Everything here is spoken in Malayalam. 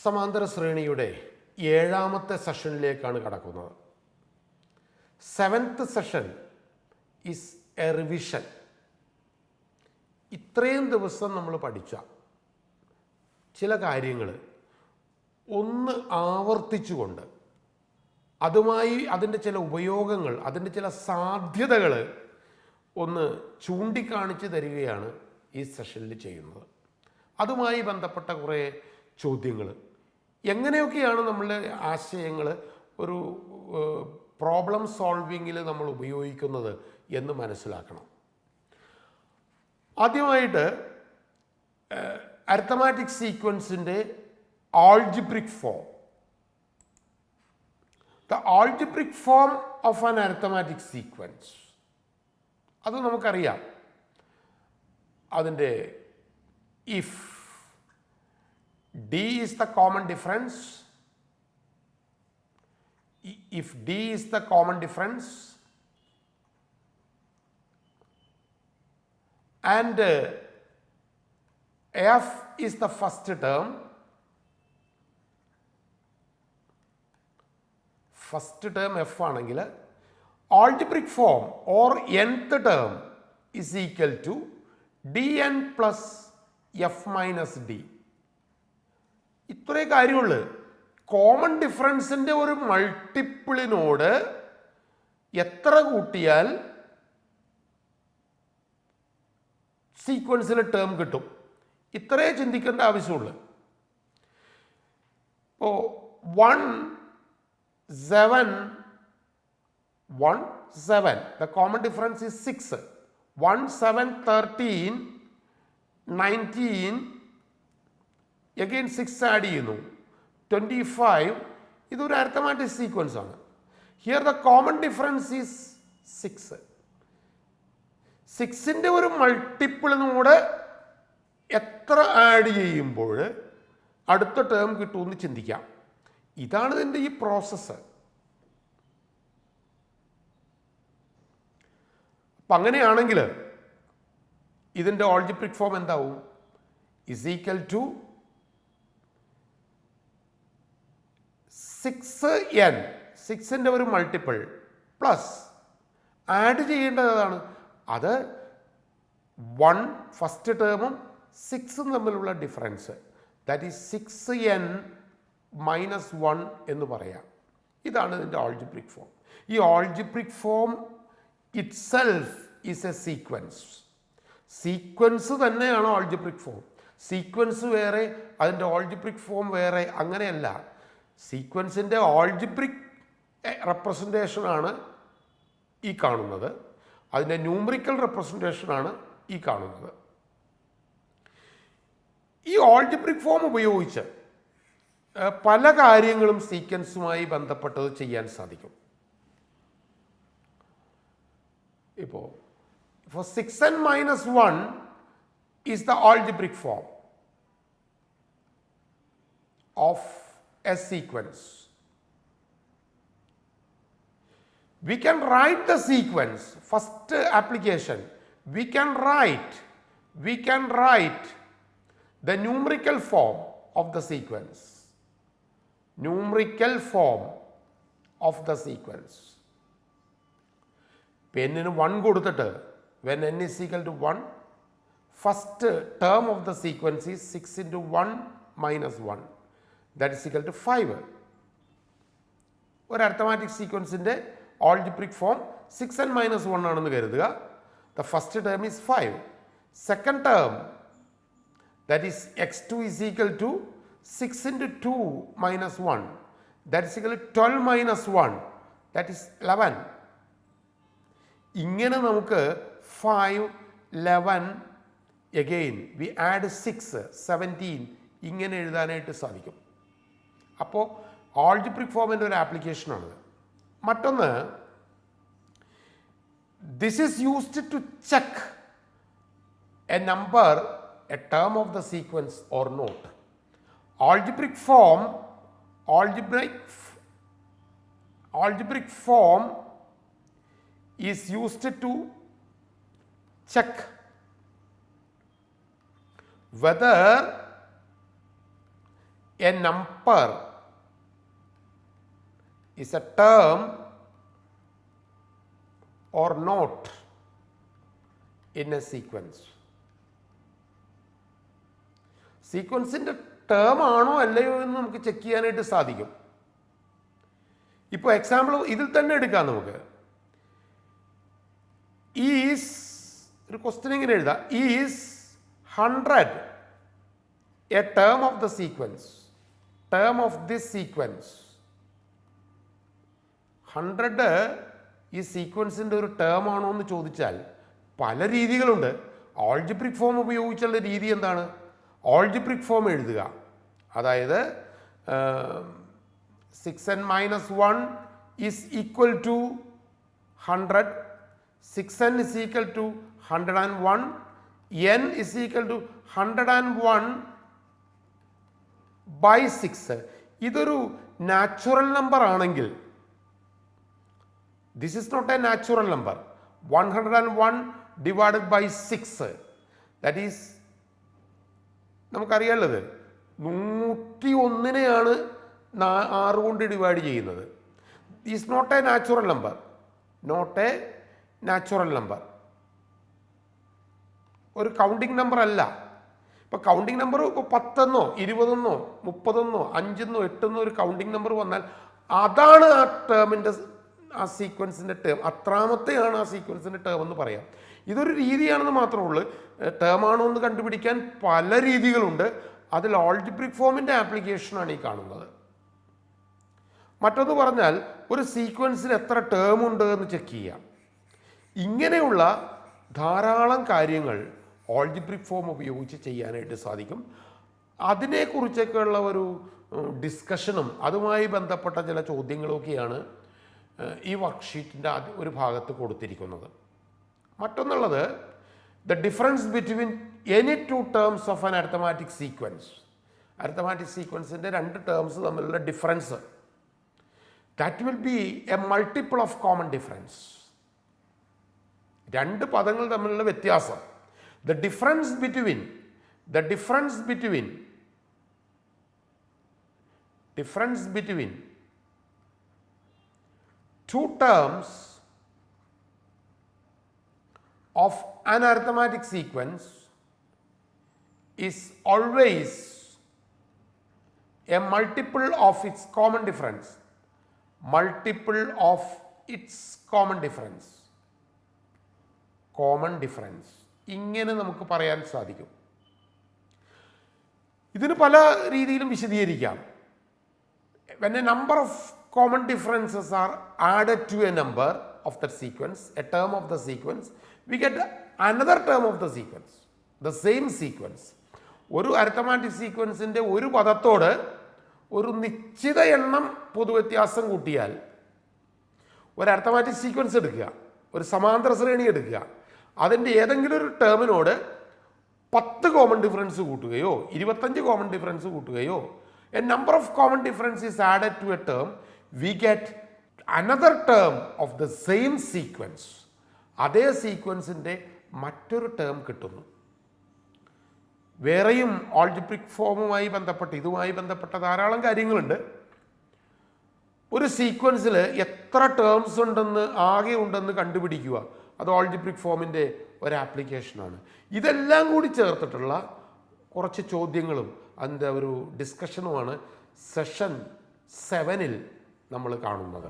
സമാന്തര ശ്രേണിയുടെ 7ാമത്തെ സെഷനിലേക്കാണ് കടക്കുന്നത്. 7th session is A revision. ഇത്രയും ദിവസം നമ്മൾ പഠിച്ച ചില കാര്യങ്ങൾ ഒന്ന് ആവർത്തിച്ചുകൊണ്ട് അതുമായി അതിൻ്റെ ചില ഉപയോഗങ്ങൾ, അതിൻ്റെ ചില സാധ്യതകൾ ഒന്ന് ചൂണ്ടിക്കാണിച്ച് തരികയാണ് ഈ സെഷനിൽ ചെയ്യുന്നത്. അതുമായി ബന്ധപ്പെട്ട കുറേ ചോദ്യങ്ങൾ, എങ്ങനെയൊക്കെയാണ് നമ്മളുടെ ആശയങ്ങൾ ഒരു പ്രോബ്ലം സോൾവിങ്ങിൽ നമ്മൾ ഉപയോഗിക്കുന്നത് എന്ന് മനസ്സിലാക്കണം. ആദ്യമായിട്ട് അരിത്തമാറ്റിക് സീക്വൻസിൻ്റെ algebraic form. The algebraic form of an arithmetic sequence, അത് നമുക്കറിയാം. അതിൻ്റെ if D is the common difference, if D is the common difference and F is the first term, F ആണെങ്കിൽ algebraic form or nth term is equal to dn plus f minus d. ഇത്രേ കാര്യമുള്ളൂ. കോമൺ ഡിഫറൻസിൻ്റെ ഒരു മൾട്ടിപ്പിളിനോട് എത്ര കൂട്ടിയാൽ സീക്വൻസിലെ ടേം കിട്ടും, ഇത്രേ ചിന്തിക്കേണ്ട ആവശ്യമുള്ളൂ. ഇപ്പോൾ 1 7 the common difference is 6. 1 7 13 19 again 6 add ചെയ്യുന്നു 25. ഇതൊരു അരിത്തമാറ്റിക് സീക്വൻസ് ആണ്. Here the common difference is 6. 6ൻ്റെ ഒരു മൾട്ടിപ്പിളിനോട് എത്ര ആഡ് ചെയ്യുമ്പോൾ അടുത്ത ടേം കിട്ടുമെന്ന് ചിന്തിക്കാം. ഇതാണ് ഇതിൻ്റെ ഈ പ്രോസസ്സ്. അപ്പം അങ്ങനെയാണെങ്കിൽ ഇതിൻ്റെ ആൾജിബ്രിക് ഫോം എന്താവും? ഇസ് ഈക്വൽ ടു 6n, 6ൻ്റെ ഒരു മൾട്ടിപ്പിൾ പ്ലസ് ആഡ് ചെയ്യേണ്ടത് ഏതാണ്? അത് 1 ഫസ്റ്റ് ടേമും 6ഉം തമ്മിലുള്ള difference, that is 6n minus 1 എന്ന് പറയാം. ഇതാണ് ഇതിൻ്റെ ആൾജിബ്രിക് ഫോം. ഈ algebraic form itself is A sequence. Sequence തന്നെയാണ് ആൾജിബ്രിക് ഫോം. സീക്വൻസ് വേറെ, അതിൻ്റെ ആൾജിബ്രിക് ഫോം വേറെ, അങ്ങനെയല്ല. സീക്വൻസിൻ്റെ ആൾജിബ്രിക് റെപ്രസെൻറ്റേഷനാണ് ഈ കാണുന്നത്, അതിൻ്റെ ന്യൂമറിക്കൽ റെപ്രസെൻറ്റേഷനാണ് ഈ കാണുന്നത്. ഈ ആൾജിബ്രിക് ഫോം ഉപയോഗിച്ച് പല കാര്യങ്ങളും സീക്വൻസുമായി ബന്ധപ്പെട്ടത് ചെയ്യാൻ സാധിക്കും. ഇപ്പോൾ 6n minus 1 is the algebraic form of a sequence. We can write the sequence. First application, we can write the numerical form of the sequence. Numerical form of the sequence. n-ന് 1 കൊടുത്തിട്ട് when n is equal to 1, first term of the sequence is 6 into 1 minus 1, that is equal to 5. ഒരു അരിത്തമാറ്റിക് സീക്വൻസിൻ്റെ ആൾജിബ്രിക് ഫോം 6n minus 1 ആണെന്ന് കരുതുക. The first term is 5. Second term, that is x2 is equal to 6 into 2 minus 1, that is equal to 12 minus 1, that is 11. ഇങ്ങനെ നമുക്ക് 5, 11, again we add 6, 17 ഇങ്ങനെ എഴുതാനായിട്ട് സാധിക്കും. അപ്പോൾ ആൾജിബ്രിക് ഫോമിൻ്റെ ഒരു ആപ്ലിക്കേഷനാണിത്. മറ്റൊന്ന്, this is used to check a number, a term of the sequence or not. Algebraic form is used to check whether a number is a term or not in a sequence. സീക്വൻസിൻ്റെ ടേം ആണോ അല്ലയോ എന്ന് നമുക്ക് ചെക്ക് ചെയ്യാനായിട്ട് സാധിക്കും. ഇപ്പോൾ എക്സാമ്പിൾ ഇതിൽ തന്നെ എടുക്കാം നമുക്ക്. ഈസ് ഒരു ക്വസ്റ്റ്യൻ ഇങ്ങനെ എഴുതാം. Is 100 A term of the sequence, term of this sequence. 100 ഈ സീക്വൻസിൻ്റെ ഒരു ടേം ആണോ എന്ന് ചോദിച്ചാൽ പല രീതികളുണ്ട്. ആൾജിബ്രിക് ഫോം ഉപയോഗിച്ചുള്ള രീതി എന്താണ്? ആൾജിബ്രിക് ഫോം എഴുതുക. അതായത് 6n-1 is equal to 100, 6n is equal to 101, n is equal to 101 by 6. ഇതൊരു നാച്ചുറൽ നമ്പർ ആണെങ്കിൽ this is not a natural number. 101 divided by 6, that is നമുക്കറിയാലത് 101നെയാണ് 6 കൊണ്ട് ഡിവൈഡ് ചെയ്യുന്നത്. Is not a natural number, not a natural number. ഒരു കൗണ്ടിങ് നമ്പർ അല്ല. ഇപ്പോൾ കൗണ്ടിങ് നമ്പർ ഇപ്പോൾ 10 20 30 5 8 ഒരു കൗണ്ടിങ് നമ്പർ വന്നാൽ അതാണ് ആ ടേമിൻ്റെ ആ സീക്വൻസിൻ്റെ ടേം, അത്രാമത്തെയാണ് ആ സീക്വൻസിൻ്റെ ടേം എന്ന് പറയാം. ഇതൊരു രീതിയാണെന്ന് മാത്രമേ ഉള്ളൂ. ടേം ആണോ എന്ന് കണ്ടുപിടിക്കാൻ പല രീതികളുണ്ട്. അതിൽ ആൾജിബ്രിക് ഫോമിൻ്റെ ആപ്ലിക്കേഷനാണ് ഈ കാണുന്നത്. മറ്റൊന്ന് പറഞ്ഞാൽ ഒരു സീക്വൻസിൽ എത്ര ടേം ഉണ്ട് എന്ന് ചെക്ക് ചെയ്യാം. ഇങ്ങനെയുള്ള ധാരാളം കാര്യങ്ങൾ ആൾജിബ്രിക് ഫോം ഉപയോഗിച്ച് ചെയ്യാനായിട്ട് സാധിക്കും. അതിനെക്കുറിച്ചൊക്കെയുള്ള ഒരു ഡിസ്കഷനും അതുമായി ബന്ധപ്പെട്ട ചില ചോദ്യങ്ങളൊക്കെയാണ് ഈ വർക്ക്ഷീറ്റിൻ്റെ ഒരു ഭാഗത്ത് കൊടുത്തിരിക്കുന്നത്. മറ്റൊന്നുള്ളത് the difference between any two terms of an arithmetic sequence. Arithmetic സീക്വൻസിൻ്റെ 2 ടേംസ് തമ്മിലുള്ള difference, that will be a multiple of common difference. 2 പദങ്ങൾ തമ്മിലുള്ള വ്യത്യാസം, the difference between 2 terms of an arithmetic sequence is always a multiple of its common difference. Common difference. ഇങ്ങനെ നമുക്ക് പറയാൻ സാധിക്കും. ഇതിന് പല രീതിയിലും വിശദീകരിക്കാം. When a number of common differences are added to a number of that sequence, a term of the sequence, we get another term of the sequence, the same sequence. ഒരു അരിത്തമാറ്റിക് സീക്വൻസിൻ്റെ ഒരു പദത്തോട് ഒരു നിശ്ചിത എണ്ണം പൊതുവ്യത്യാസം കൂട്ടിയാൽ, ഒരു അരിത്തമാറ്റിക് സീക്വൻസ് എടുക്കുക, ഒരു സമാന്തര ശ്രേണി എടുക്കുക, അതിൻ്റെ ഏതെങ്കിലും ഒരു ടേമിനോട് 10 കോമൺ ഡിഫറൻസ് കൂട്ടുകയോ 25 കോമൺ ഡിഫറൻസ് കൂട്ടുകയോ, a number of common differences is added to a term, we get another term of the same sequence. അതേ സീക്വൻസിൻ്റെ മറ്റൊരു ടേം കിട്ടുന്നു. വേറെയും ആൾജിബ്രിക് ഫോമുമായി ബന്ധപ്പെട്ട് ഇതുമായി ബന്ധപ്പെട്ട ധാരാളം കാര്യങ്ങളുണ്ട്. ഒരു സീക്വൻസിൽ എത്ര ടേംസ് ആകെ ഉണ്ടെന്ന് കണ്ടുപിടിക്കുക, അത് ആൾജിബ്രിക് ഫോമിൻ്റെ ഒരു ആപ്ലിക്കേഷനാണ്. ഇതെല്ലാം കൂടി ചേർത്തിട്ടുള്ള കുറച്ച് ചോദ്യങ്ങളും അതിൻ്റെ ഒരു ഡിസ്കഷനുമാണ് സെഷൻ 7-ൽ നമ്മൾ കാണുന്നത്.